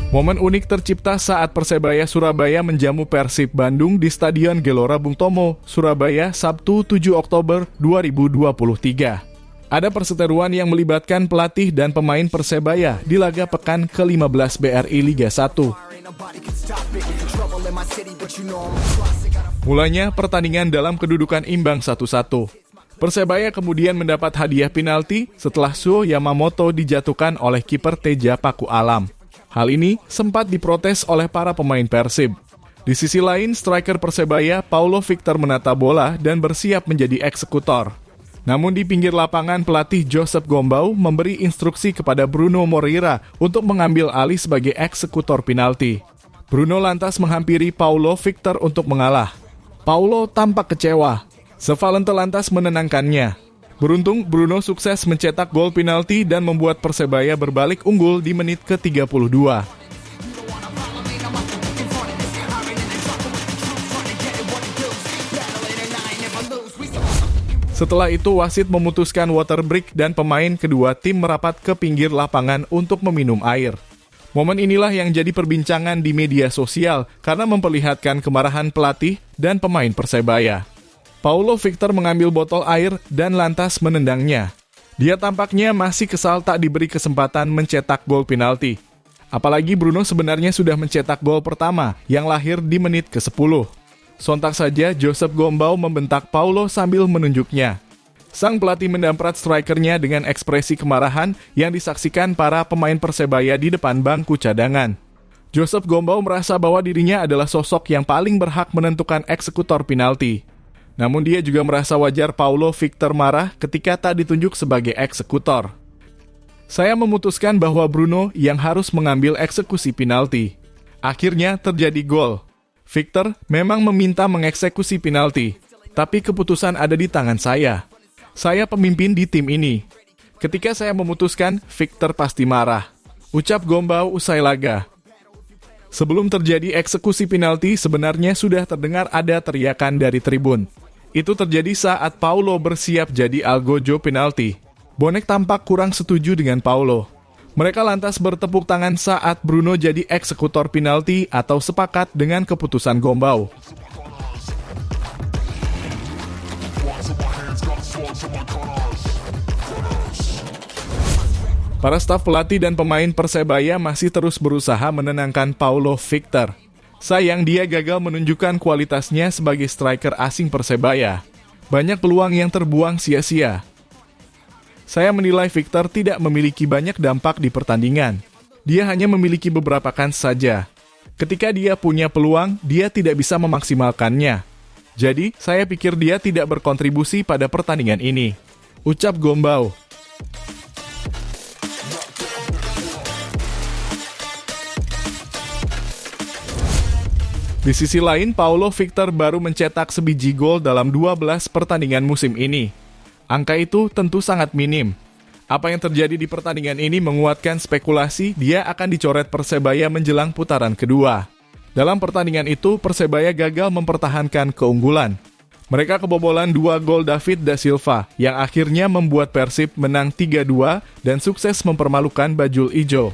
Momen unik tercipta saat Persebaya Surabaya menjamu Persib Bandung di Stadion Gelora Bung Tomo, Surabaya, Sabtu 7 Oktober 2023. Ada perseteruan yang melibatkan pelatih dan pemain Persebaya di laga pekan ke-15 BRI Liga 1. Mulanya pertandingan dalam kedudukan imbang 1-1. Persebaya kemudian mendapat hadiah penalti setelah Sho Yamamoto dijatuhkan oleh kiper Teja Paku Alam. Hal ini sempat diprotes oleh para pemain Persib. Di sisi lain, striker Persebaya Paulo Victor menata bola dan bersiap menjadi eksekutor. Namun di pinggir lapangan, pelatih Joseph Gombau memberi instruksi kepada Bruno Moreira untuk mengambil alih sebagai eksekutor penalti. Bruno lantas menghampiri Paulo Victor untuk mengalah. Paulo tampak kecewa. Sevalente lantas menenangkannya. Beruntung, Bruno sukses mencetak gol penalti dan membuat Persebaya berbalik unggul di menit ke-32. Setelah itu, wasit memutuskan water break dan pemain kedua tim merapat ke pinggir lapangan untuk meminum air. Momen inilah yang jadi perbincangan di media sosial karena memperlihatkan kemarahan pelatih dan pemain Persebaya. Paulo Victor mengambil botol air dan lantas menendangnya. Dia tampaknya masih kesal tak diberi kesempatan mencetak gol penalti. Apalagi Bruno sebenarnya sudah mencetak gol pertama yang lahir di menit ke-10. Sontak saja Joseph Gombau membentak Paulo sambil menunjuknya. Sang pelatih mendamprat strikernya dengan ekspresi kemarahan yang disaksikan para pemain Persebaya di depan bangku cadangan. Joseph Gombau merasa bahwa dirinya adalah sosok yang paling berhak menentukan eksekutor penalti. Namun dia juga merasa wajar Paulo Victor marah ketika tak ditunjuk sebagai eksekutor. Saya memutuskan bahwa Bruno yang harus mengambil eksekusi penalti. Akhirnya terjadi gol. Victor memang meminta mengeksekusi penalti, tapi keputusan ada di tangan saya. Saya pemimpin di tim ini. Ketika saya memutuskan, Victor pasti marah. Ucap Gombau usai laga. Sebelum terjadi eksekusi penalti, sebenarnya sudah terdengar ada teriakan dari tribun. Itu terjadi saat Paulo bersiap jadi algojo penalti. Bonek tampak kurang setuju dengan Paulo. Mereka lantas bertepuk tangan saat Bruno jadi eksekutor penalti atau sepakat dengan keputusan Gombau. Para staf pelatih dan pemain Persebaya masih terus berusaha menenangkan Paulo Victor. Sayang dia gagal menunjukkan kualitasnya sebagai striker asing Persebaya. Banyak peluang yang terbuang sia-sia. Saya menilai Victor tidak memiliki banyak dampak di pertandingan. Dia hanya memiliki beberapa kans saja. Ketika dia punya peluang, dia tidak bisa memaksimalkannya. Jadi, saya pikir dia tidak berkontribusi pada pertandingan ini. Ucap Gombau. Di sisi lain, Paulo Victor baru mencetak sebiji gol dalam 12 pertandingan musim ini. Angka itu tentu sangat minim. Apa yang terjadi di pertandingan ini menguatkan spekulasi dia akan dicoret Persebaya menjelang putaran kedua. Dalam pertandingan itu, Persebaya gagal mempertahankan keunggulan. Mereka kebobolan 2 gol David da Silva, yang akhirnya membuat Persib menang 3-2 dan sukses mempermalukan Bajul Ijo.